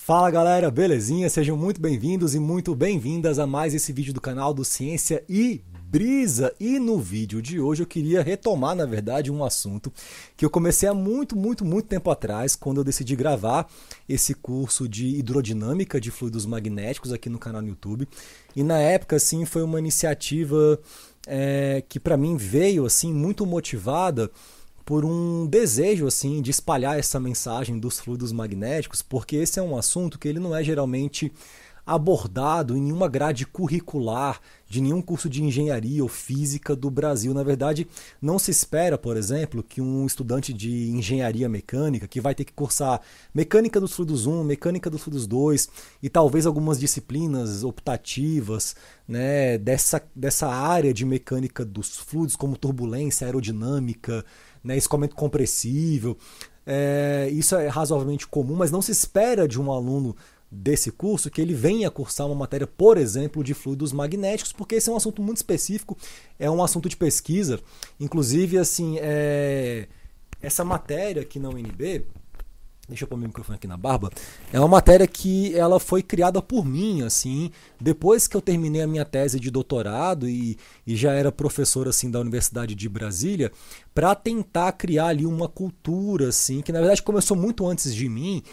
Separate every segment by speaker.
Speaker 1: Fala galera, belezinha? Sejam muito bem-vindos e muito bem-vindas a mais esse vídeo do canal do Ciência e Brisa. E no vídeo de hoje eu queria retomar, na verdade, um assunto que eu comecei há muito tempo atrás, quando eu decidi gravar esse curso de hidrodinâmica de fluidos magnéticos aqui no canal no YouTube. E na época, assim, foi uma iniciativa que para mim veio assim muito motivada por um desejo assim de espalhar essa mensagem dos fluidos magnéticos, porque esse é um assunto que ele não é geralmente abordado em nenhuma grade curricular de nenhum curso de engenharia ou física do Brasil. Na verdade, não se espera, por exemplo, que um estudante de engenharia mecânica, que vai ter que cursar mecânica dos fluidos 1, mecânica dos fluidos 2 e talvez algumas disciplinas optativas, né, dessa área de mecânica dos fluidos, como turbulência, aerodinâmica, né, escoamento compressível. Isso é razoavelmente comum, mas não se espera de um aluno desse curso que ele venha cursar uma matéria, por exemplo, de fluidos magnéticos, porque esse é um assunto muito específico, é um assunto de pesquisa. Inclusive, assim, essa matéria aqui na UNB, deixa eu pôr meu microfone aqui na barba, é uma matéria que ela foi criada por mim, assim, depois que eu terminei a minha tese de doutorado e já era professor, assim, da Universidade de Brasília, para tentar criar ali uma cultura, assim, que na verdade começou muito antes de mim.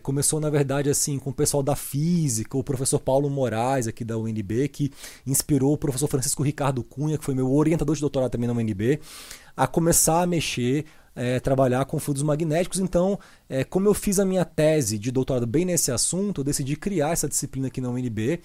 Speaker 1: Começou, na verdade, assim, com o pessoal da física, o professor Paulo Moraes, aqui da UNB, que inspirou o professor Francisco Ricardo Cunha, que foi meu orientador de doutorado também na UNB, a começar a mexer, trabalhar com fluidos magnéticos. Então, como eu fiz a minha tese de doutorado bem nesse assunto, eu decidi criar essa disciplina aqui na UNB,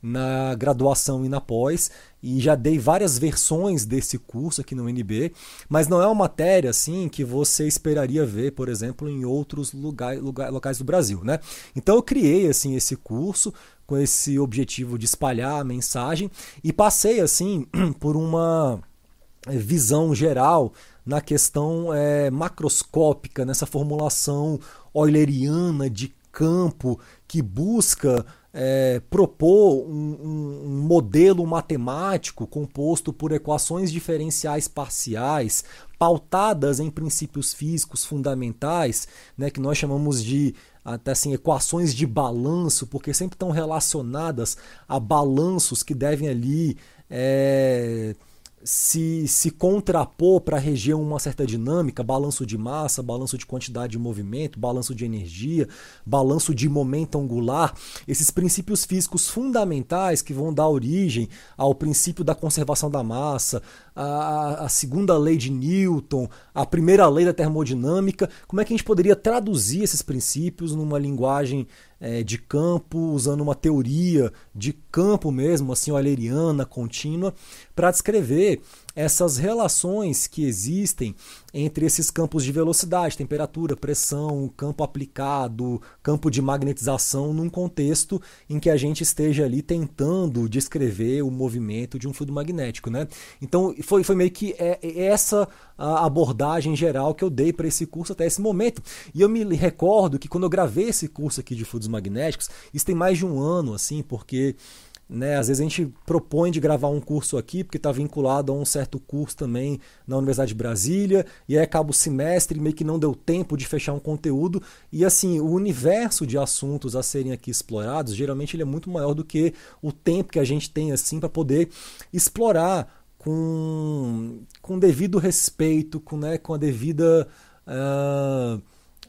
Speaker 1: na graduação e na pós, e já dei várias versões desse curso aqui na UNB, mas não é uma matéria assim que você esperaria ver, por exemplo, em outros locais do Brasil, né? Então eu criei assim esse curso com esse objetivo de espalhar a mensagem e passei assim por uma visão geral na questão macroscópica, nessa formulação euleriana de campo que busca propor um modelo matemático composto por equações diferenciais parciais pautadas em princípios físicos fundamentais, né, que nós chamamos de até assim, equações de balanço, porque sempre estão relacionadas a balanços que devem ali se contrapor para reger uma certa dinâmica, balanço de massa, balanço de quantidade de movimento, balanço de energia, balanço de momento angular, esses princípios físicos fundamentais que vão dar origem ao princípio da conservação da massa, a segunda lei de Newton, a primeira lei da termodinâmica. Como é que a gente poderia traduzir esses princípios numa linguagem de campo, usando uma teoria de campo mesmo, assim, euleriana, contínua, para descrever essas relações que existem entre esses campos de velocidade, temperatura, pressão, campo aplicado, campo de magnetização, num contexto em que a gente esteja ali tentando descrever o movimento de um fluido magnético, né? Então foi meio que essa a abordagem geral que eu dei para esse curso até esse momento. E eu me recordo que quando eu gravei esse curso aqui de fluidos magnéticos, isso tem mais de um ano, assim, porque às vezes a gente propõe de gravar um curso aqui porque está vinculado a um certo curso também na Universidade de Brasília, e aí acaba o semestre e meio que não deu tempo de fechar um conteúdo. E assim, o universo de assuntos a serem aqui explorados, geralmente ele é muito maior do que o tempo que a gente tem assim para poder explorar com devido respeito, com a devida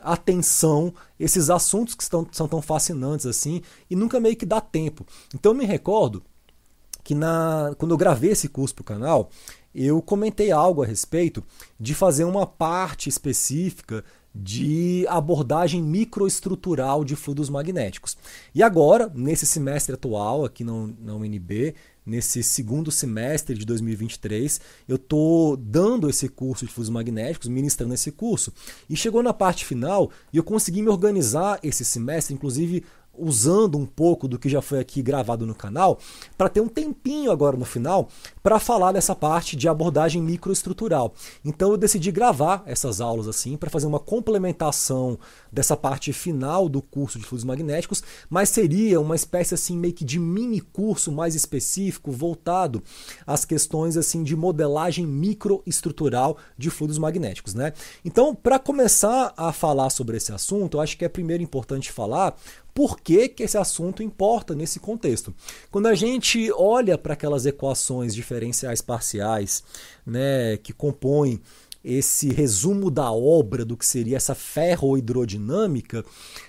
Speaker 1: atenção esses assuntos que são tão fascinantes assim, e nunca meio que dá tempo. Então eu me recordo que quando eu gravei esse curso para o canal, eu comentei algo a respeito de fazer uma parte específica de abordagem microestrutural de fluidos magnéticos. E agora, nesse semestre atual aqui na UNB, nesse segundo semestre de 2023, eu estou dando esse curso de fluidos magnéticos, ministrando esse curso. E chegou na parte final e eu consegui me organizar esse semestre, inclusive usando um pouco do que já foi aqui gravado no canal, para ter um tempinho agora no final para falar dessa parte de abordagem microestrutural. Então eu decidi gravar essas aulas assim para fazer uma complementação dessa parte final do curso de fluidos magnéticos, mas seria uma espécie assim meio que de mini curso mais específico voltado às questões assim de modelagem microestrutural de fluidos magnéticos, né? Então, para começar a falar sobre esse assunto, eu acho que é primeiro importante falar Por que que esse assunto importa nesse contexto? Quando a gente olha para aquelas equações diferenciais parciais, né, que compõem esse resumo da obra do que seria essa ferrohidrodinâmica,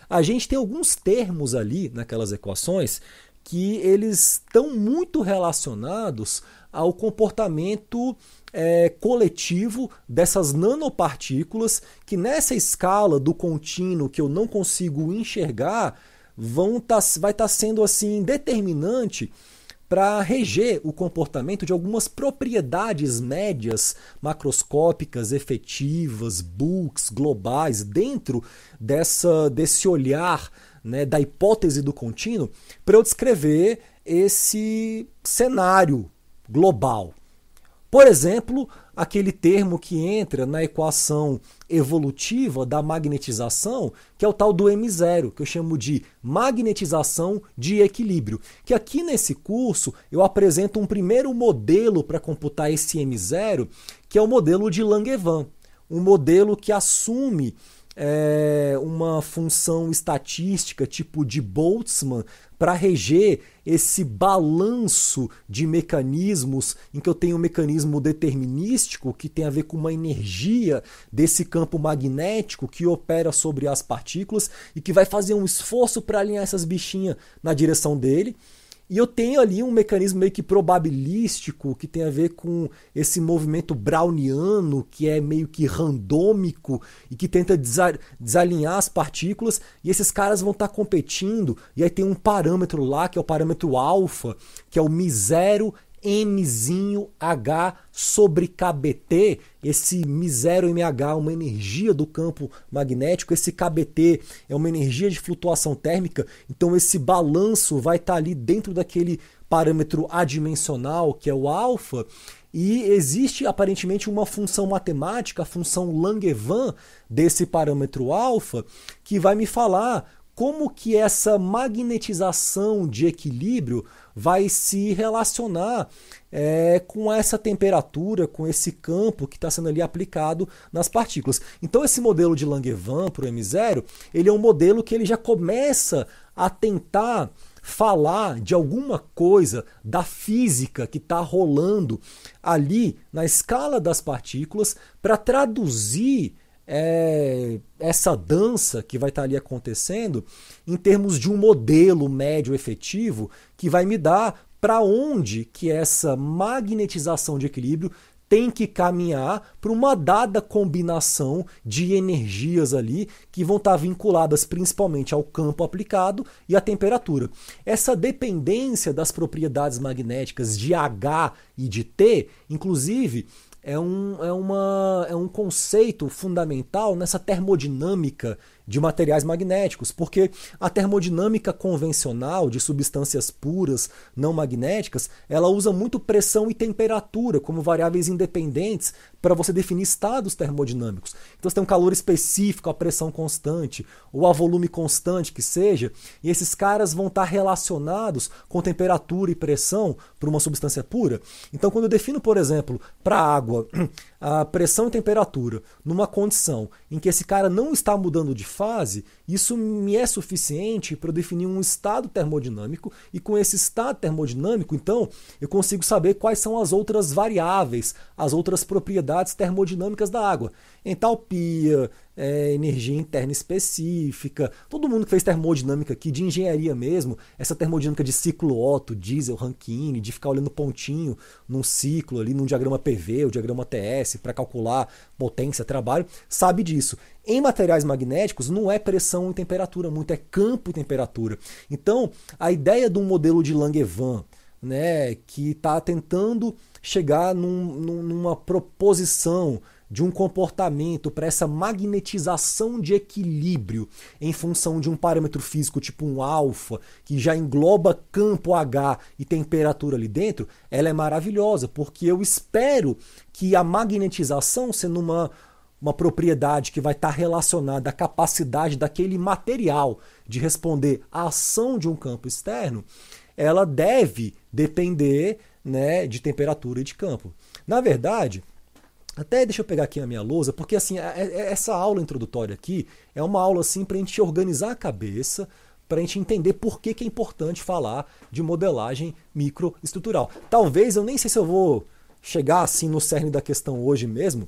Speaker 1: a gente tem alguns termos ali naquelas equações que eles estão muito relacionados ao comportamento coletivo dessas nanopartículas que nessa escala do contínuo que eu não consigo enxergar vai estar sendo assim determinante para reger o comportamento de algumas propriedades médias, macroscópicas, efetivas, bulks, globais, dentro desse olhar, né, da hipótese do contínuo, para eu descrever esse cenário global. Por exemplo, aquele termo que entra na equação evolutiva da magnetização, que é o tal do M0, que eu chamo de magnetização de equilíbrio. Que aqui nesse curso eu apresento um primeiro modelo para computar esse M0, que é o modelo de Langevin. Um modelo que assume uma função estatística tipo de Boltzmann para reger esse balanço de mecanismos em que eu tenho um mecanismo determinístico que tem a ver com uma energia desse campo magnético que opera sobre as partículas e que vai fazer um esforço para alinhar essas bichinhas na direção dele. E eu tenho ali um mecanismo meio que probabilístico que tem a ver com esse movimento browniano, que é meio que randômico e que tenta desalinhar as partículas, e esses caras vão estar competindo, e aí tem um parâmetro lá, que é o parâmetro alfa, que é o μ0 Mzinho H sobre KBT, esse μ0 MH é uma energia do campo magnético, esse KBT é uma energia de flutuação térmica, então esse balanço vai estar ali dentro daquele parâmetro adimensional, que é o alfa, e existe aparentemente uma função matemática, a função Langevin desse parâmetro alfa, que vai me falar como que essa magnetização de equilíbrio vai se relacionar com essa temperatura, com esse campo que está sendo ali aplicado nas partículas. Então esse modelo de Langevin para o M0, ele é um modelo que ele já começa a tentar falar de alguma coisa da física que está rolando ali na escala das partículas para traduzir essa dança que vai estar ali acontecendo em termos de um modelo médio efetivo que vai me dar para onde que essa magnetização de equilíbrio tem que caminhar para uma dada combinação de energias ali que vão estar vinculadas principalmente ao campo aplicado e à temperatura. Essa dependência das propriedades magnéticas de H e de T, inclusive, é um conceito fundamental nessa termodinâmica de materiais magnéticos, porque a termodinâmica convencional de substâncias puras não magnéticas, ela usa muito pressão e temperatura como variáveis independentes para você definir estados termodinâmicos. Então você tem um calor específico, a pressão constante, ou a volume constante que seja, e esses caras vão estar relacionados com temperatura e pressão para uma substância pura. Então quando eu defino, por exemplo, para a água, a pressão e temperatura numa condição em que esse cara não está mudando de fase, isso me é suficiente para eu definir um estado termodinâmico, e com esse estado termodinâmico, então, eu consigo saber quais são as outras variáveis, as outras propriedades termodinâmicas da água. Entalpia, energia interna específica, todo mundo que fez termodinâmica aqui, de engenharia mesmo, essa termodinâmica de ciclo Otto, diesel, Rankine, de ficar olhando pontinho num ciclo ali, num diagrama PV, ou diagrama TS, para calcular potência, trabalho, sabe disso. Em materiais magnéticos não é pressão e temperatura muito, é campo e temperatura. Então, a ideia de um modelo de Langevin, né, que está tentando chegar numa proposição de um comportamento para essa magnetização de equilíbrio em função de um parâmetro físico tipo um alfa, que já engloba campo H e temperatura ali dentro, ela é maravilhosa, porque eu espero que a magnetização, sendo uma propriedade que vai estar relacionada à capacidade daquele material de responder à ação de um campo externo, ela deve depender, né, de temperatura e de campo. Na verdade, até deixa eu pegar aqui a minha lousa, porque assim, essa aula introdutória aqui é uma aula assim para a gente organizar a cabeça, para a gente entender por que é importante falar de modelagem microestrutural. Talvez, eu nem sei se eu vou chegar assim no cerne da questão hoje mesmo.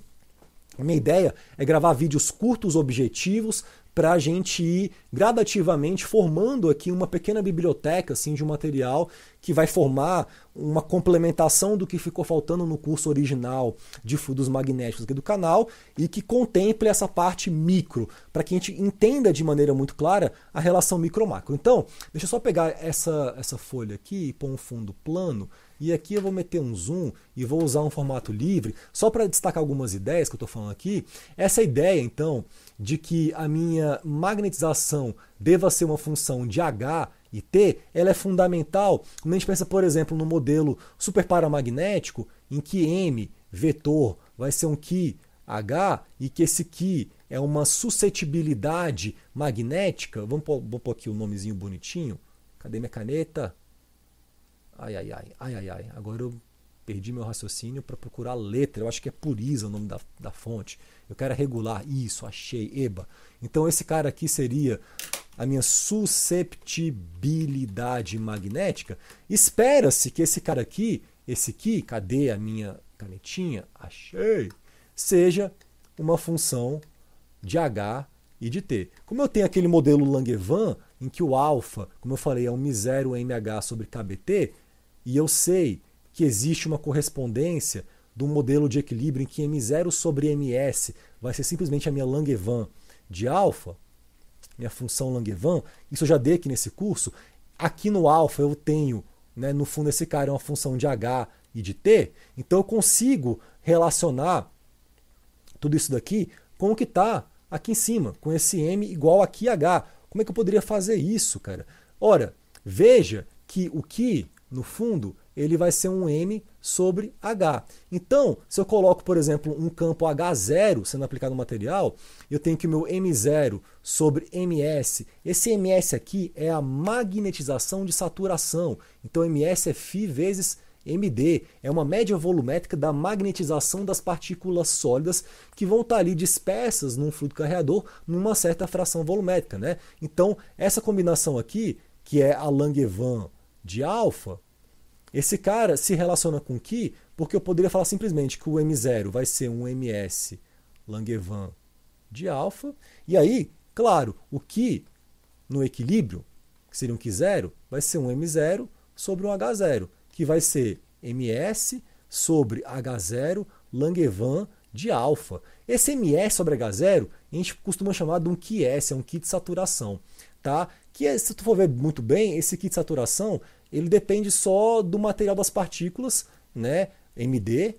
Speaker 1: A minha ideia é gravar vídeos curtos, objetivos, para a gente ir gradativamente formando aqui uma pequena biblioteca assim, de um material que vai formar uma complementação do que ficou faltando no curso original de fluidos magnéticos aqui do canal e que contemple essa parte micro, para que a gente entenda de maneira muito clara a relação micro-macro. Então, deixa eu só pegar essa folha aqui e pôr um fundo plano. E aqui eu vou meter um zoom e vou usar um formato livre, só para destacar algumas ideias que eu estou falando aqui. Essa ideia, então, de que a minha magnetização deva ser uma função de H e T, ela é fundamental quando a gente pensa, por exemplo, no modelo superparamagnético, em que M, vetor, vai ser um Ki H, e que esse Ki é uma suscetibilidade magnética. Vamos pôr aqui o nomezinho bonitinho. Cadê minha caneta? Ai. Agora eu perdi meu raciocínio para procurar a letra. Eu acho que é Purisa o nome da fonte. Eu quero regular. Isso, achei. Eba. Então esse cara aqui seria a minha susceptibilidade magnética. Espera-se que esse cara aqui, esse aqui, cadê a minha canetinha? Achei. Seja uma função de H e de T. Como eu tenho aquele modelo Langevin, em que o alfa, como eu falei, é um μ0 mh sobre kBt, e eu sei que existe uma correspondência do modelo de equilíbrio em que m0 sobre ms vai ser simplesmente a minha Langevin de alfa, minha função Langevin, isso eu já dei aqui nesse curso. Aqui no alfa eu tenho, né, no fundo esse cara é uma função de H e de T, então eu consigo relacionar tudo isso daqui com o que está aqui em cima, com esse m igual a QH. Como é que eu poderia fazer isso, cara? Ora, veja que o Ki, no fundo, ele vai ser um m sobre H. Então, se eu coloco, por exemplo, um campo H0 sendo aplicado no material, eu tenho que o meu m0 sobre ms. Esse ms aqui é a magnetização de saturação. Então, ms é φ vezes md. É uma média volumétrica da magnetização das partículas sólidas que vão estar ali dispersas num fluido carreador numa certa fração volumétrica, né? Então, essa combinação aqui, que é a Langevin de alfa, esse cara se relaciona com Ki, porque eu poderia falar simplesmente que o m0 vai ser um ms Langevin de alfa, e aí, claro, o Ki no equilíbrio, que seria um Ki0, vai ser um m0 sobre um h0, que vai ser ms sobre h0 Langevin de alfa. Esse ms sobre h0 a gente costuma chamar de um QS, é um Ki de saturação. Tá? Que, se tu for ver muito bem, esse Ki de saturação ele depende só do material das partículas, né? Md,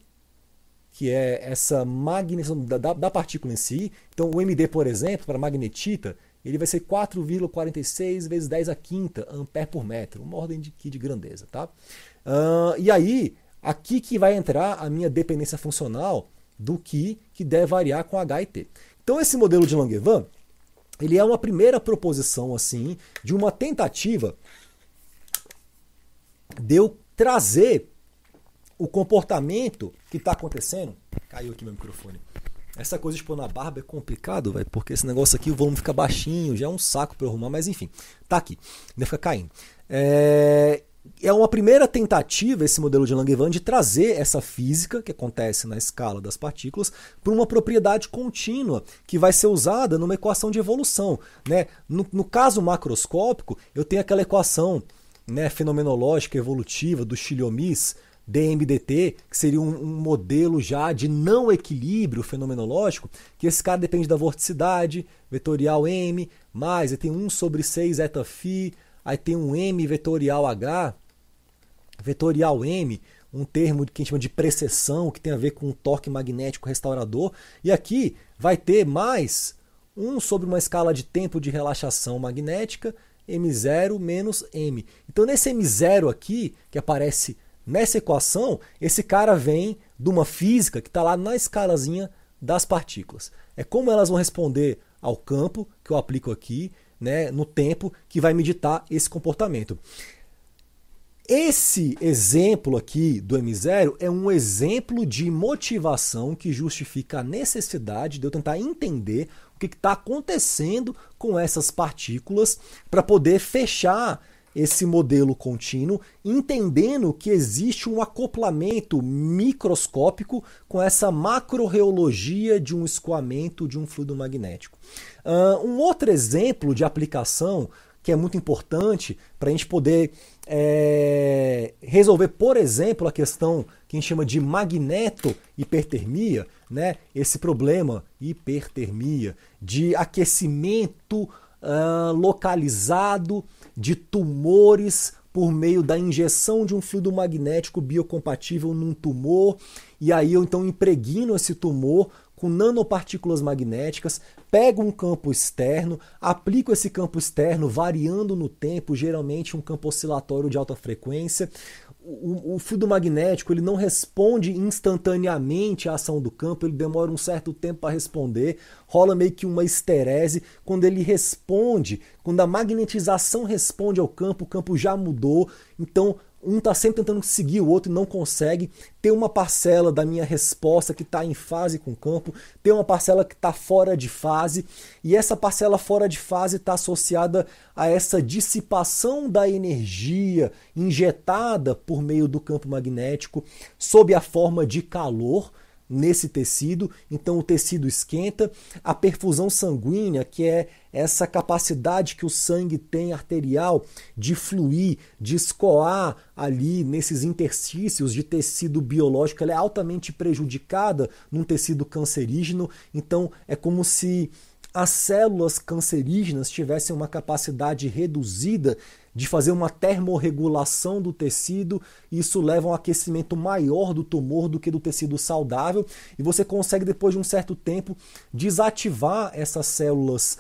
Speaker 1: que é essa magnetização da partícula em si. Então o Md, por exemplo, para magnetita, ele vai ser 4,46 vezes 10 a quinta ampere por metro, uma ordem de Ki de grandeza. Tá? E aí, aqui que vai entrar a minha dependência funcional do Ki, que deve variar com H e T. Então esse modelo de Langevin, ele é uma primeira proposição assim, de uma tentativa de eu trazer o comportamento que está acontecendo. Caiu aqui meu microfone. Essa coisa de pôr na barba é complicado, véio, porque esse negócio aqui o volume fica baixinho, já é um saco para eu arrumar, mas enfim, tá aqui, ainda fica caindo. É uma primeira tentativa, esse modelo de Langevin, de trazer essa física que acontece na escala das partículas para uma propriedade contínua que vai ser usada numa equação de evolução. Né? No caso macroscópico, eu tenho aquela equação, né, fenomenológica evolutiva do Chiliomis, dMdt, que seria um modelo já de não equilíbrio fenomenológico, que esse cara depende da vorticidade, vetorial m, mais aí tem 1 sobre 6 eta φ, aí tem um m vetorial h, vetorial m, um termo que a gente chama de precessão, que tem a ver com o torque magnético restaurador, e aqui vai ter mais 1 sobre uma escala de tempo de relaxação magnética, m0 menos m. Então nesse m0 aqui, que aparece nessa equação, esse cara vem de uma física que está lá na escalazinha das partículas. É como elas vão responder ao campo que eu aplico aqui, né, no tempo, que vai me ditar esse comportamento. Esse exemplo aqui do M0 é um exemplo de motivação que justifica a necessidade de eu tentar entender o que está acontecendo com essas partículas para poder fechar esse modelo contínuo, entendendo que existe um acoplamento microscópico com essa macroreologia de um escoamento de um fluido magnético. Um outro exemplo de aplicação que é muito importante para a gente poder resolver, por exemplo, a questão que a gente chama de magneto-hipertermia, né? Esse problema, hipertermia, de aquecimento localizado de tumores por meio da injeção de um fluido magnético biocompatível num tumor, e aí eu então impregno esse tumor com nanopartículas magnéticas, pego um campo externo, aplico esse campo externo variando no tempo, geralmente um campo oscilatório de alta frequência. O fluido magnético ele não responde instantaneamente à ação do campo, ele demora um certo tempo para responder, rola meio que uma esterese. Quando ele responde, quando a magnetização responde ao campo, o campo já mudou, então um está sempre tentando seguir o outro e não consegue. Tem uma parcela da minha resposta que está em fase com o campo, tem uma parcela que está fora de fase, e essa parcela fora de fase está associada a essa dissipação da energia injetada por meio do campo magnético sob a forma de calor nesse tecido. Então o tecido esquenta, a perfusão sanguínea, que é essa capacidade que o sangue tem arterial de fluir, de escoar ali nesses interstícios de tecido biológico, ela é altamente prejudicada num tecido cancerígeno. Então é como se as células cancerígenas tivessem uma capacidade reduzida de fazer uma termorregulação do tecido, e isso leva a um aquecimento maior do tumor do que do tecido saudável, e você consegue, depois de um certo tempo, desativar essas células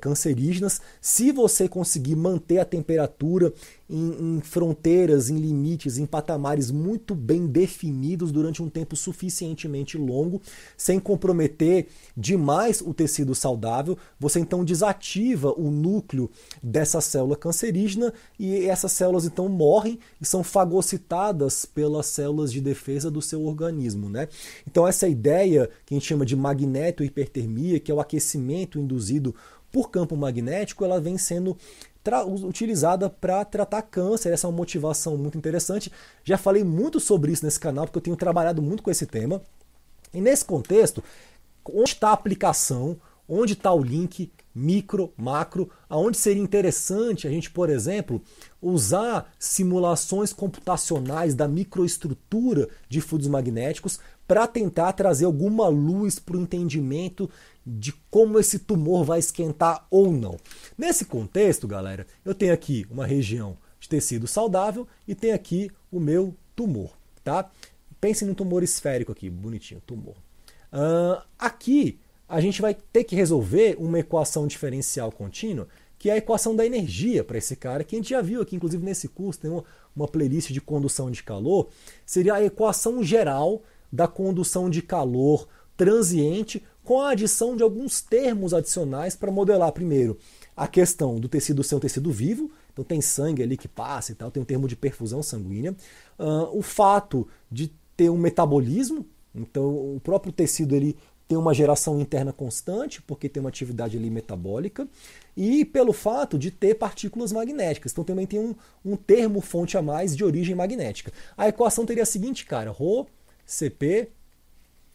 Speaker 1: cancerígenas se você conseguir manter a temperatura em fronteiras, em limites, em patamares muito bem definidos durante um tempo suficientemente longo, sem comprometer demais o tecido saudável. Você então desativa o núcleo dessa célula cancerígena, e essas células então morrem e são fagocitadas pelas células de defesa do seu organismo, né? Então essa ideia que a gente chama de magnetohipertermia, que é o aquecimento induzido por campo magnético, ela vem sendo utilizada para tratar câncer. Essa é uma motivação muito interessante. Já falei muito sobre isso nesse canal, porque eu tenho trabalhado muito com esse tema. E nesse contexto, onde está a aplicação, onde está o link micro, macro, aonde seria interessante a gente, por exemplo, usar simulações computacionais da microestrutura de fluidos magnéticos para tentar trazer alguma luz para o entendimento de como esse tumor vai esquentar ou não. Nesse contexto, galera, eu tenho aqui uma região de tecido saudável e tenho aqui o meu tumor, tá? Pense num tumor esférico aqui, bonitinho, tumor. Aqui a gente vai ter que resolver uma equação diferencial contínua, que é a equação da energia para esse cara, que a gente já viu aqui, inclusive nesse curso, tem uma playlist de condução de calor. Seria a equação geral da condução de calor transiente, com a adição de alguns termos adicionais para modelar, primeiro, a questão do tecido ser um tecido vivo, então tem sangue ali que passa e tal, tem um termo de perfusão sanguínea, o fato de ter um metabolismo, então o próprio tecido ele tem uma geração interna constante, porque tem uma atividade ali metabólica, e pelo fato de ter partículas magnéticas. Então também tem um termo fonte a mais de origem magnética. A equação teria a seguinte, cara, ρ, Cp,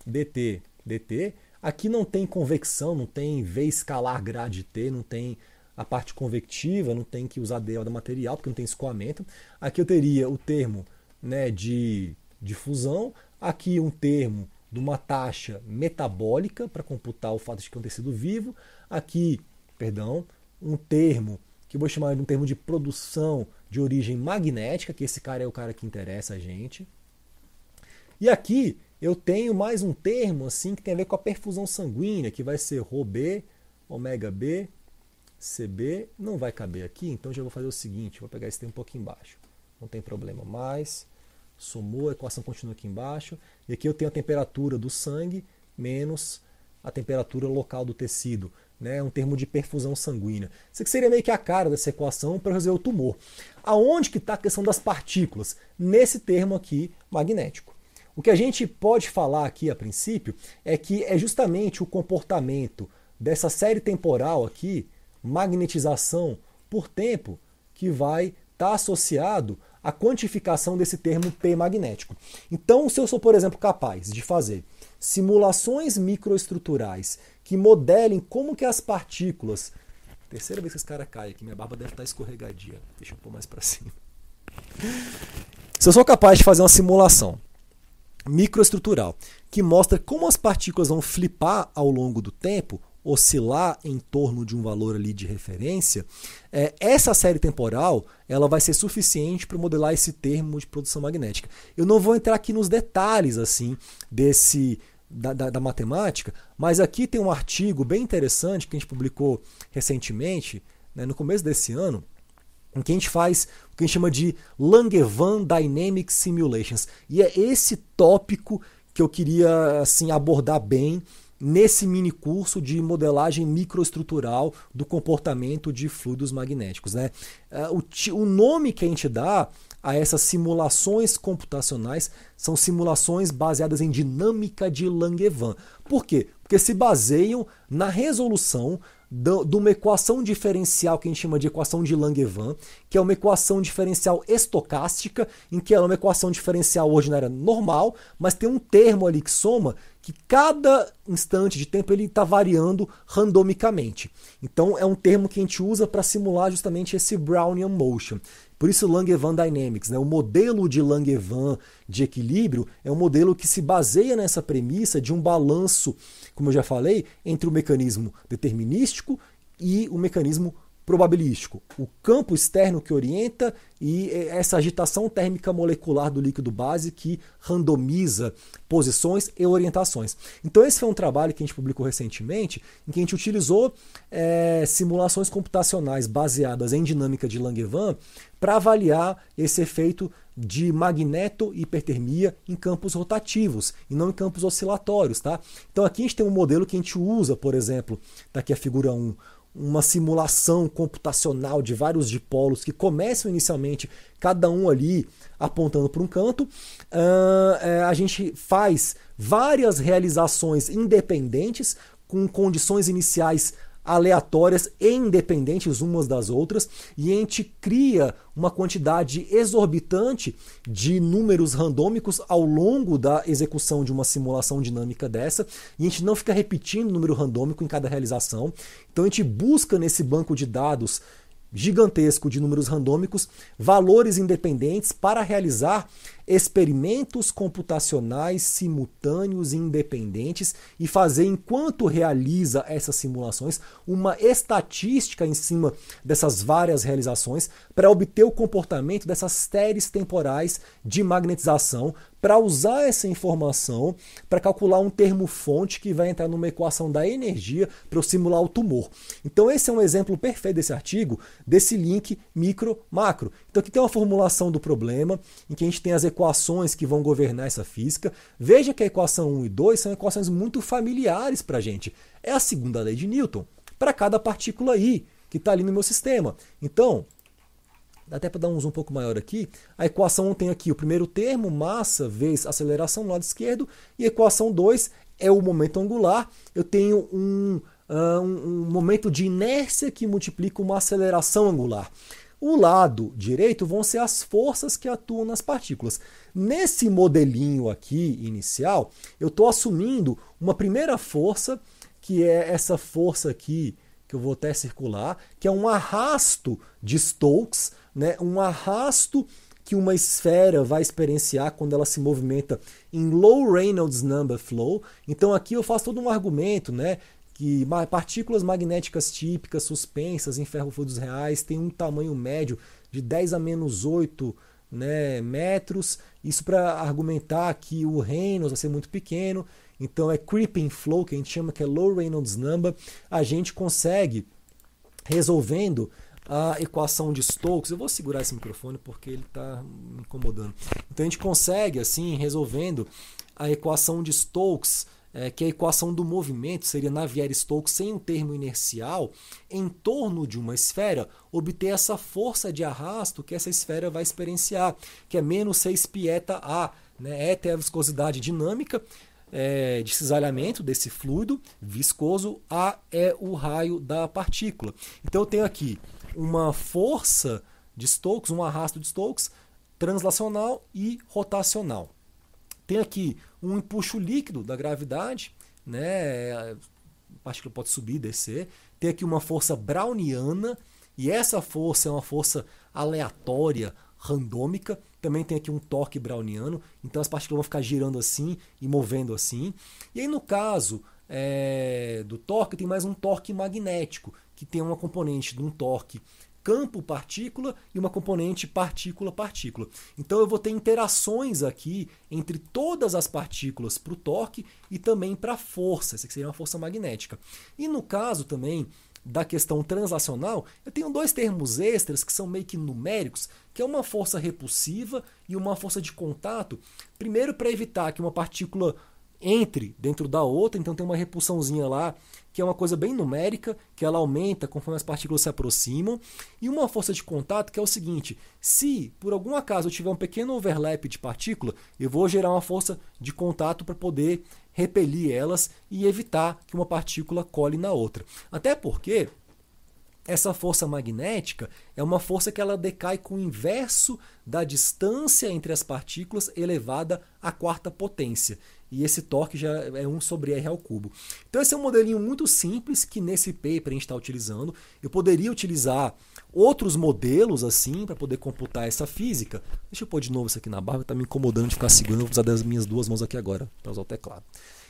Speaker 1: dt, dt. Aqui não tem convecção, não tem V escalar grade T, não tem a parte convectiva, não tem que usar d da material, porque não tem escoamento. Aqui eu teria o termo, né, de fusão, aqui um termo de uma taxa metabólica para computar o fato de que é um tecido vivo. Aqui, perdão, um termo que eu vou chamar de um termo de produção de origem magnética, que esse cara é o cara que interessa a gente. E aqui eu tenho mais um termo assim que tem a ver com a perfusão sanguínea, que vai ser ρB, ômega B, CB. Não vai caber aqui, então já vou fazer o seguinte, vou pegar esse termo um pouco embaixo. Não tem problema mais. Somou, a equação continua aqui embaixo. E aqui eu tenho a temperatura do sangue menos a temperatura local do tecido, né? Um termo de perfusão sanguínea. Isso aqui seria meio que a cara dessa equação para resolver o tumor. Aonde que está a questão das partículas? Nesse termo aqui, magnético. O que a gente pode falar aqui a princípio é que é justamente o comportamento dessa série temporal aqui, magnetização por tempo, que vai estar associado à quantificação desse termo P magnético. Então, se eu sou, por exemplo, capaz de fazer simulações microestruturais que modelem como que as partículas... Terceira vez que esse cara cai aqui, minha barba deve estar escorregadia. Deixa eu pôr mais para cima. Se eu sou capaz de fazer uma simulação microestrutural que mostra como as partículas vão flipar ao longo do tempo, oscilar em torno de um valor ali de referência, essa série temporal ela vai ser suficiente para modelar esse termo de produção magnética. Eu não vou entrar aqui nos detalhes assim da matemática, mas aqui tem um artigo bem interessante que a gente publicou recentemente, né, no começo desse ano, em que a gente faz o que a gente chama de Langevin Dynamic Simulations. E é esse tópico que eu queria assim, abordar bem nesse mini curso de modelagem microestrutural do comportamento de fluidos magnéticos, né? O nome que a gente dá a essas simulações computacionais são simulações baseadas em dinâmica de Langevin. Por quê? Porque se baseiam na resolução de uma equação diferencial que a gente chama de equação de Langevin, que é uma equação diferencial estocástica, em que ela é uma equação diferencial ordinária normal, mas tem um termo ali que soma que cada instante de tempo ele está variando randomicamente. Então é um termo que a gente usa para simular justamente esse Brownian motion. Por isso Langevin Dynamics, né? O modelo de Langevin de equilíbrio é um modelo que se baseia nessa premissa de um balanço, como eu já falei, entre o mecanismo determinístico e o mecanismo probabilístico. O campo externo que orienta e essa agitação térmica molecular do líquido base que randomiza posições e orientações. Então esse foi um trabalho que a gente publicou recentemente, em que a gente utilizou simulações computacionais baseadas em dinâmica de Langevin para avaliar esse efeito de magneto-hipertermia em campos rotativos e não em campos oscilatórios. Tá? Então aqui a gente tem um modelo que a gente usa, por exemplo, tá aqui a figura 1, uma simulação computacional de vários dipolos que começam inicialmente, cada um ali apontando para um canto. A gente faz várias realizações independentes, com condições iniciais aleatórias e independentes umas das outras, e a gente cria uma quantidade exorbitante de números randômicos ao longo da execução de uma simulação dinâmica dessa, e a gente não fica repetindo o número randômico em cada realização. Então a gente busca nesse banco de dados gigantesco de números randômicos valores independentes para realizar experimentos computacionais simultâneos e independentes e fazer, enquanto realiza essas simulações, uma estatística em cima dessas várias realizações para obter o comportamento dessas séries temporais de magnetização, para usar essa informação para calcular um termo-fonte que vai entrar numa equação da energia para eu simular o tumor. Então esse é um exemplo perfeito desse artigo, desse link micro-macro. Então aqui tem uma formulação do problema, em que a gente tem as equações que vão governar essa física. Veja que a equação 1 e 2 são equações muito familiares para a gente. É a segunda lei de Newton para cada partícula I que está ali no meu sistema. Então, dá até para dar um zoom um pouco maior aqui. A equação 1 tem aqui o primeiro termo, massa vezes aceleração no lado esquerdo, e a equação 2 é o momento angular. Eu tenho um momento de inércia que multiplica uma aceleração angular. O lado direito vão ser as forças que atuam nas partículas. Nesse modelinho aqui inicial, eu estou assumindo uma primeira força, que é essa força aqui, que eu vou até circular, que é um arrasto de Stokes, né? Um arrasto que uma esfera vai experienciar quando ela se movimenta em low Reynolds number flow. Então aqui eu faço todo um argumento, né, que partículas magnéticas típicas suspensas em ferrofluidos reais têm um tamanho médio de 10 a menos 8, né, metros. Isso para argumentar que o Reynolds vai ser muito pequeno. Então é creeping flow, que a gente chama, que é low Reynolds number. A gente consegue, resolvendo a equação de Stokes, eu vou segurar esse microfone porque ele está me incomodando. Então a gente consegue, assim, resolvendo a equação de Stokes, que é a equação do movimento, seria Navier-Stokes sem um termo inercial, em torno de uma esfera, obter essa força de arrasto que essa esfera vai experienciar, que é menos 6 pieta A, né? Eta é a viscosidade dinâmica, de cisalhamento desse fluido viscoso, A é o raio da partícula. Então eu tenho aqui uma força de Stokes, um arrasto de Stokes, translacional e rotacional. Tem aqui um empuxo líquido da gravidade, né? A partícula pode subir e descer. Tem aqui uma força browniana, e essa força é uma força aleatória, randômica. Também tem aqui um torque browniano, então as partículas vão ficar girando assim e movendo assim. E aí no caso do torque, tem mais um torque magnético, que tem uma componente de um torque campo-partícula e uma componente partícula-partícula. Então eu vou ter interações aqui entre todas as partículas para o torque e também para a força, essa seria uma força magnética. E no caso também da questão translacional, eu tenho dois termos extras que são meio que numéricos, que é uma força repulsiva e uma força de contato, primeiro para evitar que uma partícula entre dentro da outra, então tem uma repulsãozinha lá, que é uma coisa bem numérica, que ela aumenta conforme as partículas se aproximam, e uma força de contato que é o seguinte: se por algum acaso eu tiver um pequeno overlap de partícula, eu vou gerar uma força de contato para poder repelir elas e evitar que uma partícula cole na outra. Até porque essa força magnética é uma força que ela decai com o inverso da distância entre as partículas elevada à quarta potência. E esse torque já é 1 sobre R ao cubo. Então esse é um modelinho muito simples que nesse paper a gente está utilizando. Eu poderia utilizar outros modelos assim para poder computar essa física. Deixa eu pôr de novo isso aqui na barra, está me incomodando de ficar segurando. Vou precisar das minhas duas mãos aqui agora para usar o teclado.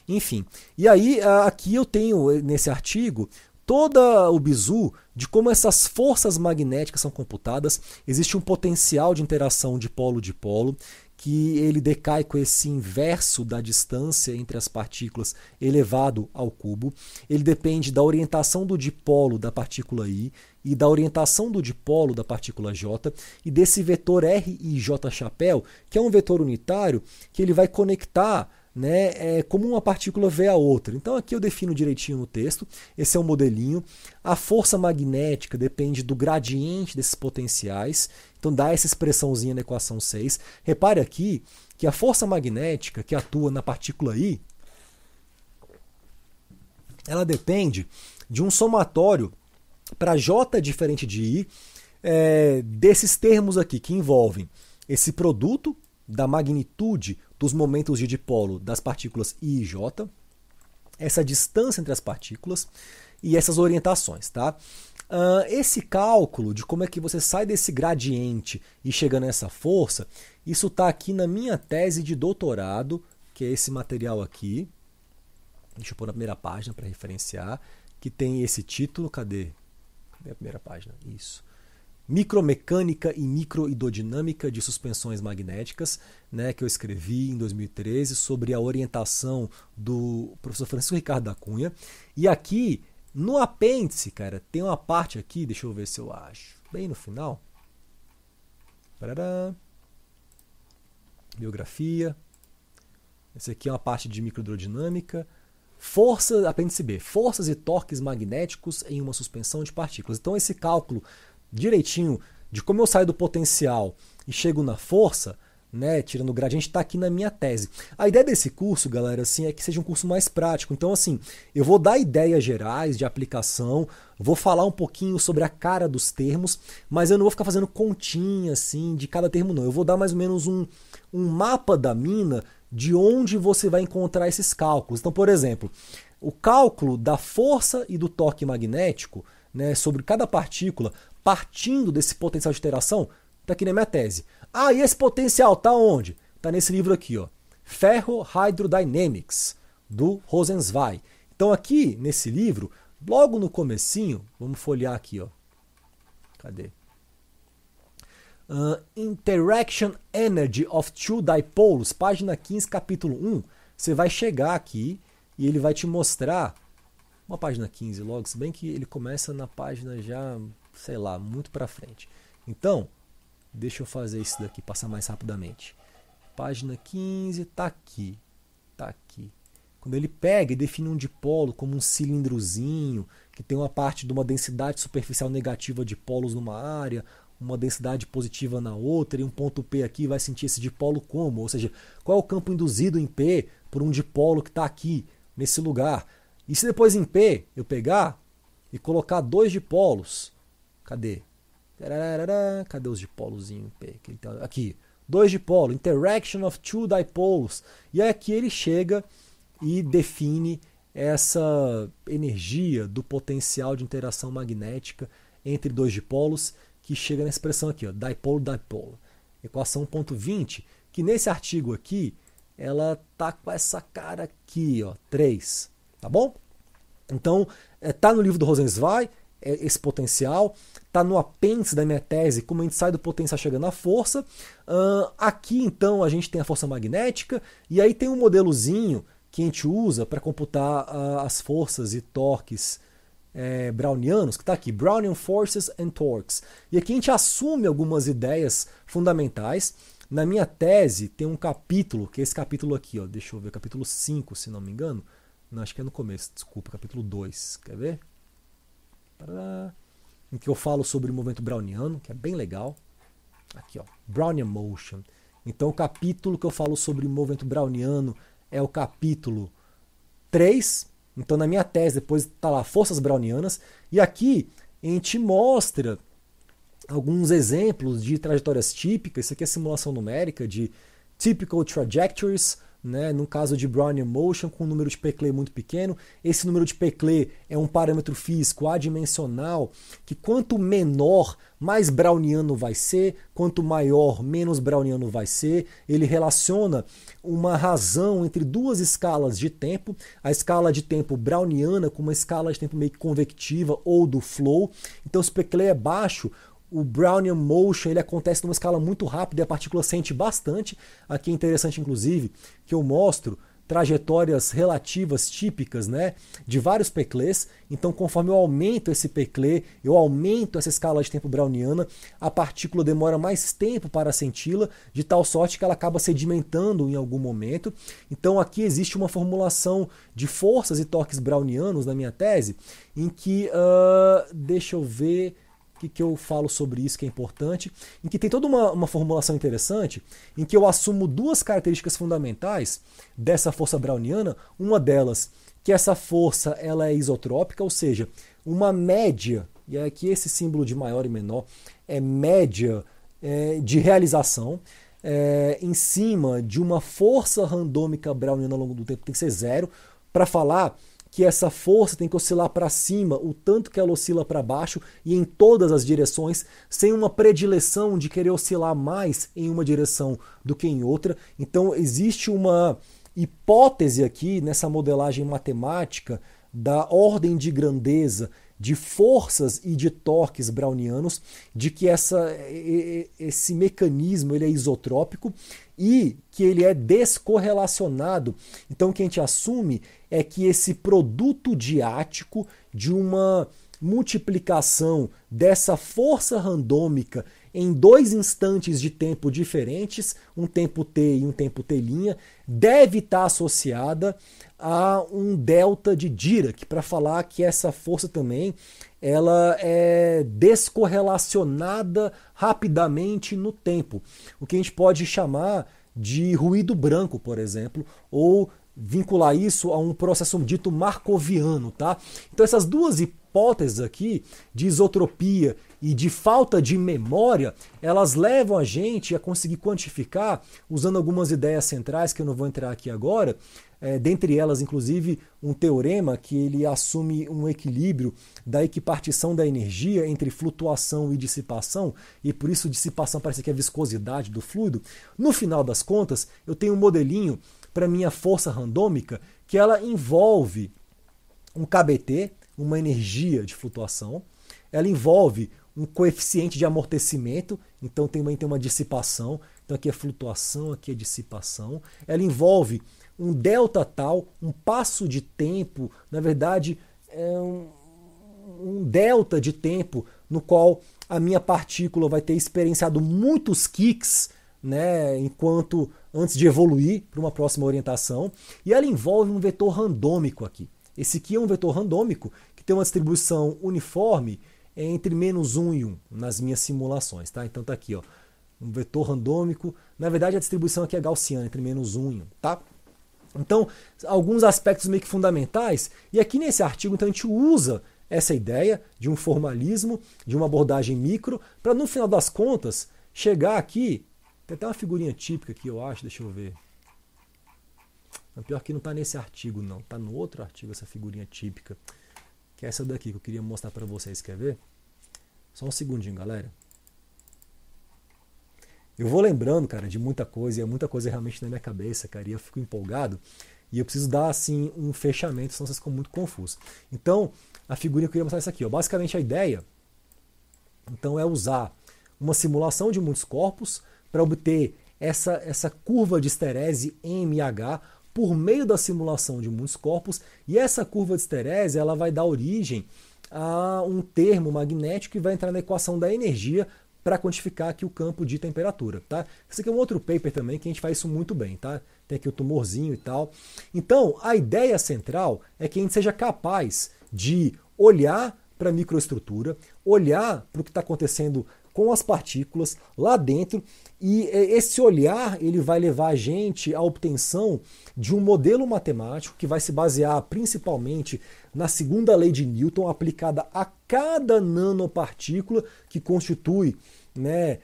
Speaker 1: Enfim, e aí aqui eu tenho nesse artigo todo o bizu de como essas forças magnéticas são computadas. Existe um potencial de interação de polo, que ele decai com esse inverso da distância entre as partículas elevado ao cubo. Ele depende da orientação do dipolo da partícula I e da orientação do dipolo da partícula J e desse vetor R e J chapéu, que é um vetor unitário que ele vai conectar, né, como uma partícula vê a outra. Então aqui eu defino direitinho no texto, esse é um modelinho. A força magnética depende do gradiente desses potenciais, então dá essa expressãozinha na equação 6. Repare aqui que a força magnética que atua na partícula I, ela depende de um somatório para J diferente de I, desses termos aqui que envolvem esse produto da magnitude dos momentos de dipolo das partículas I e J, essa distância entre as partículas e essas orientações, tá? Esse cálculo de como é que você sai desse gradiente e chega nessa força, isso está aqui na minha tese de doutorado, que é esse material aqui. Deixa eu pôr na primeira página para referenciar, que tem esse título. Cadê? Cadê a primeira página? Isso. Micromecânica e microhidrodinâmica de suspensões magnéticas, né, que eu escrevi em 2013 sobre a orientação do professor Francisco Ricardo da Cunha. E aqui, no apêndice, cara, tem uma parte aqui, deixa eu ver se eu acho, bem no final. Parará. Biografia. Essa aqui é uma parte de microhidrodinâmica. Apêndice B, forças e torques magnéticos em uma suspensão de partículas. Então esse cálculo direitinho de como eu saio do potencial e chego na força, né, tirando o gradiente, está aqui na minha tese. A ideia desse curso, galera, assim, é que seja um curso mais prático. Então, assim, eu vou dar ideias gerais de aplicação, vou falar um pouquinho sobre a cara dos termos, mas eu não vou ficar fazendo continha, assim, de cada termo, não. Eu vou dar mais ou menos um mapa da mina de onde você vai encontrar esses cálculos. Então, por exemplo, o cálculo da força e do torque magnético, né, sobre cada partícula, partindo desse potencial de interação, está aqui na minha tese. Ah, e esse potencial está onde? Está nesse livro aqui, ó, Ferro-Hydrodynamics, do Rosenzweig. Então aqui, nesse livro, logo no comecinho, vamos folhear aqui, ó. Cadê? Interaction Energy of Two Dipoles, página 15, capítulo 1. Você vai chegar aqui e ele vai te mostrar, uma página 15 logo, se bem que ele começa na página já, sei lá, muito para frente. Então, deixa eu fazer isso daqui, passar mais rapidamente. Página 15, tá aqui. Tá aqui. Quando ele pega e define um dipolo como um cilindrozinho, que tem uma parte de uma densidade superficial negativa de polos numa área, uma densidade positiva na outra, e um ponto P aqui vai sentir esse dipolo como? Ou seja, qual é o campo induzido em P por um dipolo que está aqui, nesse lugar. E se depois em P eu pegar e colocar 2 dipolos, cadê? Cadê os dipolozinhos em P? Aqui, 2 dipolos, interaction of 2 dipoles. E aqui ele chega e define essa energia do potencial de interação magnética entre 2 dipolos, que chega na expressão aqui, ó, dipolo-dipolo. Equação 1.20, que nesse artigo aqui, ela tá com essa cara aqui, ó, 3, tá bom? Então, tá no livro do Rosenzweig, esse potencial, tá no apêndice da minha tese, como a gente sai do potencial chegando à força. Aqui, então, a gente tem a força magnética, e aí tem um modelozinho que a gente usa para computar as forças e torques brownianos, que está aqui, Brownian Forces and Torques. E aqui a gente assume algumas ideias fundamentais. Na minha tese tem um capítulo, que é esse capítulo aqui, ó, deixa eu ver, capítulo 5, se não me engano. Não, acho que é no começo, desculpa, capítulo 2, quer ver? Em que eu falo sobre o movimento browniano, que é bem legal. Aqui, ó, Brownian Motion. Então o capítulo que eu falo sobre o movimento browniano é o capítulo 3. Então na minha tese depois está lá forças brownianas. E aqui a gente mostra alguns exemplos de trajetórias típicas. Isso aqui é simulação numérica de typical trajectories, né? No caso de Brownian Motion, com um número de Peclet muito pequeno. Esse número de Peclet é um parâmetro físico adimensional, que quanto menor, mais browniano vai ser, quanto maior, menos browniano vai ser. Ele relaciona uma razão entre 2 escalas de tempo, a escala de tempo browniana com uma escala de tempo meio que convectiva ou do flow. Então se o Peclet é baixo, o Brownian Motion ele acontece numa escala muito rápida e a partícula sente bastante. Aqui é interessante, inclusive, que eu mostro trajetórias relativas típicas, né, de vários Peclets. Então, conforme eu aumento esse Peclet, eu aumento essa escala de tempo browniana, a partícula demora mais tempo para senti-la, de tal sorte que ela acaba sedimentando em algum momento. Então, aqui existe uma formulação de forças e torques brownianos na minha tese, em que, deixa eu ver que eu falo sobre isso que é importante, em que tem toda uma formulação interessante, em que eu assumo 2 características fundamentais dessa força browniana. Uma delas, que essa força ela é isotrópica, ou seja, uma média, e aqui esse símbolo de maior e menor é média de realização, em cima de uma força randômica browniana ao longo do tempo, tem que ser 0, para falar que essa força tem que oscilar para cima o tanto que ela oscila para baixo e em todas as direções, sem uma predileção de querer oscilar mais em uma direção do que em outra. Então existe uma hipótese aqui nessa modelagem matemática da ordem de grandeza de forças e de torques brownianos, de que esse mecanismo ele é isotrópico e que ele é descorrelacionado. Então o que a gente assume é que esse produto diático de uma multiplicação dessa força randômica em 2 instantes de tempo diferentes, um tempo t e um tempo t', deve estar associada a um delta de Dirac, para falar que essa força também ela é descorrelacionada rapidamente no tempo. O que a gente pode chamar de ruído branco, por exemplo, ou vincular isso a um processo dito markoviano, tá? Então essas 2 hipóteses aqui de isotropia e de falta de memória, elas levam a gente a conseguir quantificar, usando algumas ideias centrais que eu não vou entrar aqui agora, dentre elas, inclusive, um teorema que ele assume um equilíbrio da equipartição da energia entre flutuação e dissipação, e por isso dissipação parece que é a viscosidade do fluido. No final das contas, eu tenho um modelinho para minha força randômica que ela envolve um KBT, uma energia de flutuação, ela envolve um coeficiente de amortecimento, então também tem uma dissipação, então aqui é flutuação, aqui é dissipação, ela envolve um delta tal, um passo de tempo, na verdade é um delta de tempo no qual a minha partícula vai ter experienciado muitos kicks, né, enquanto antes de evoluir para uma próxima orientação, e ela envolve um vetor randômico aqui. Esse aqui é um vetor randômico que tem uma distribuição uniforme entre -1 e 1 nas minhas simulações, tá? Então tá aqui, ó, um vetor randômico. Na verdade a distribuição aqui é gaussiana, entre -1 e 1, tá? Então, alguns aspectos meio que fundamentais, e aqui nesse artigo então a gente usa essa ideia de um formalismo, de uma abordagem micro, para no final das contas chegar aqui, tem até uma figurinha típica aqui eu acho, deixa eu ver. O pior que não está nesse artigo não, está no outro artigo essa figurinha típica, que é essa daqui que eu queria mostrar para vocês, quer ver? Só um segundinho, galera. Eu vou lembrando, cara, de muita coisa, e é muita coisa realmente na minha cabeça, cara, e eu fico empolgado, e eu preciso dar, assim, um fechamento, senão vocês ficam muito confusos. Então, a figurinha que eu queria mostrar é essa aqui, ó. Basicamente a ideia, então, é usar uma simulação de muitos corpos para obter essa curva de esterese MH por meio da simulação de muitos corpos, e essa curva de esterese, ela vai dar origem a um termo magnético que vai entrar na equação da energia para quantificar aqui o campo de temperatura, tá? Esse aqui é um outro paper também que a gente faz isso muito bem, tá? Tem aqui o tumorzinho e tal. Então, a ideia central é que a gente seja capaz de olhar para a microestrutura, olhar para o que está acontecendo com as partículas lá dentro, e esse olhar ele vai levar a gente à obtenção de um modelo matemático que vai se basear principalmente na segunda lei de Newton aplicada a cada nanopartícula que constitui, né,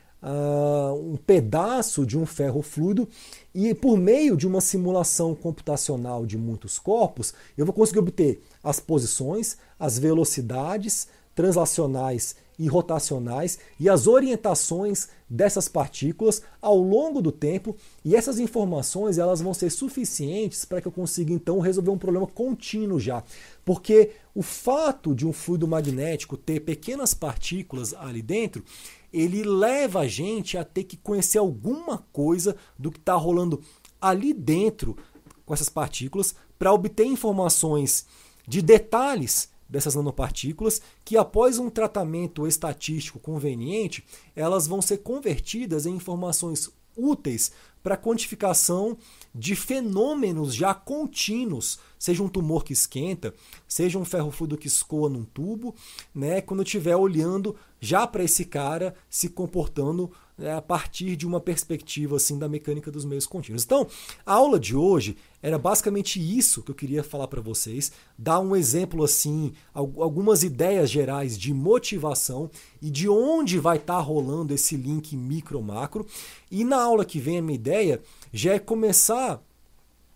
Speaker 1: um pedaço de um ferro fluido, e por meio de uma simulação computacional de muitos corpos, eu vou conseguir obter as posições, as velocidades translacionais e rotacionais e as orientações dessas partículas ao longo do tempo, e essas informações elas vão ser suficientes para que eu consiga então resolver um problema contínuo já, porque o fato de um fluido magnético ter pequenas partículas ali dentro, ele leva a gente a ter que conhecer alguma coisa do que está rolando ali dentro com essas partículas para obter informações de detalhes dessas nanopartículas, que após um tratamento estatístico conveniente, elas vão ser convertidas em informações úteis para quantificação de fenômenos já contínuos, seja um tumor que esquenta, seja um ferro fluido que escoa num tubo, né, quando eu estiver olhando já para esse cara se comportando a partir de uma perspectiva assim da mecânica dos meios contínuos. Então, a aula de hoje era basicamente isso que eu queria falar para vocês, dar um exemplo assim, algumas ideias gerais de motivação e de onde vai estar rolando esse link micro-macro. E na aula que vem a minha ideia já é começar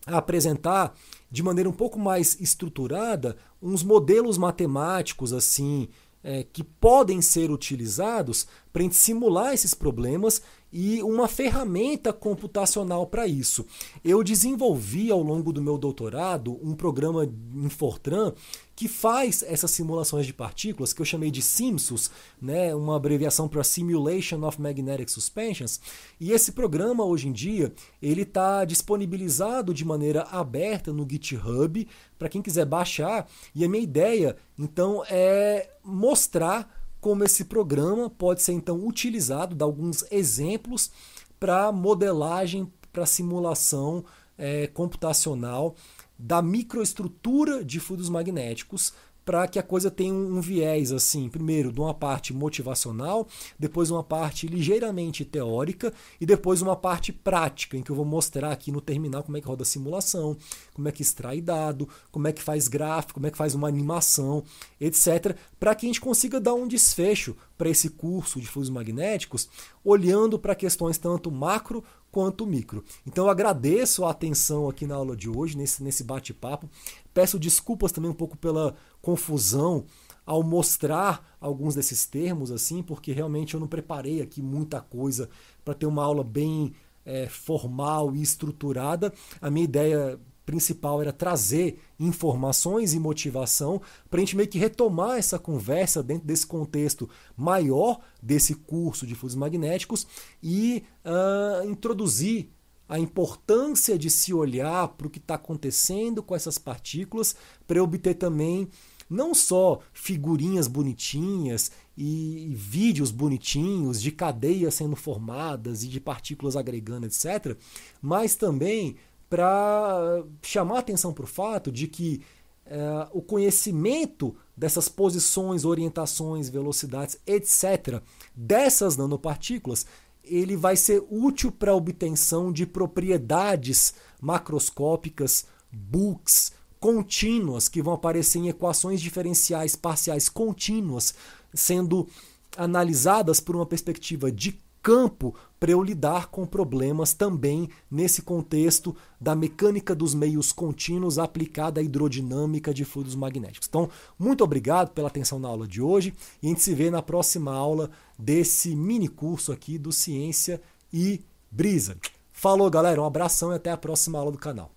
Speaker 1: a apresentar de maneira um pouco mais estruturada uns modelos matemáticos assim, que podem ser utilizados para a gente simular esses problemas e uma ferramenta computacional para isso. Eu desenvolvi ao longo do meu doutorado um programa em Fortran que faz essas simulações de partículas, que eu chamei de SIMSUS, né, uma abreviação para Simulation of Magnetic Suspensions, e esse programa hoje em dia ele está disponibilizado de maneira aberta no GitHub para quem quiser baixar, e a minha ideia então é mostrar como esse programa pode ser então utilizado, dar alguns exemplos para modelagem, para simulação computacional da microestrutura de fluidos magnéticos, para que a coisa tenha um viés assim, primeiro de uma parte motivacional, depois uma parte ligeiramente teórica e depois uma parte prática, em que eu vou mostrar aqui no terminal como é que roda a simulação, como é que extrai dado, como é que faz gráfico, como é que faz uma animação, etc., para que a gente consiga dar um desfecho para esse curso de fluidos magnéticos, olhando para questões tanto macro quanto micro. Então eu agradeço a atenção aqui na aula de hoje, nesse bate-papo. Peço desculpas também um pouco pela confusão ao mostrar alguns desses termos, assim, porque realmente eu não preparei aqui muita coisa para ter uma aula bem formal e estruturada. A minha ideia principal era trazer informações e motivação para a gente meio que retomar essa conversa dentro desse contexto maior desse curso de fluidos magnéticos e introduzir a importância de se olhar para o que está acontecendo com essas partículas para obter também não só figurinhas bonitinhas e vídeos bonitinhos de cadeias sendo formadas e de partículas agregando, etc., mas também para chamar atenção para o fato de que o conhecimento dessas posições, orientações, velocidades, etc., dessas nanopartículas, ele vai ser útil para a obtenção de propriedades macroscópicas, bulks, contínuas, que vão aparecer em equações diferenciais parciais contínuas, sendo analisadas por uma perspectiva de campo para eu lidar com problemas também nesse contexto da mecânica dos meios contínuos aplicada à hidrodinâmica de fluidos magnéticos. Então, muito obrigado pela atenção na aula de hoje e a gente se vê na próxima aula desse mini curso aqui do Ciência e Brisa. Falou, galera, um abração e até a próxima aula do canal.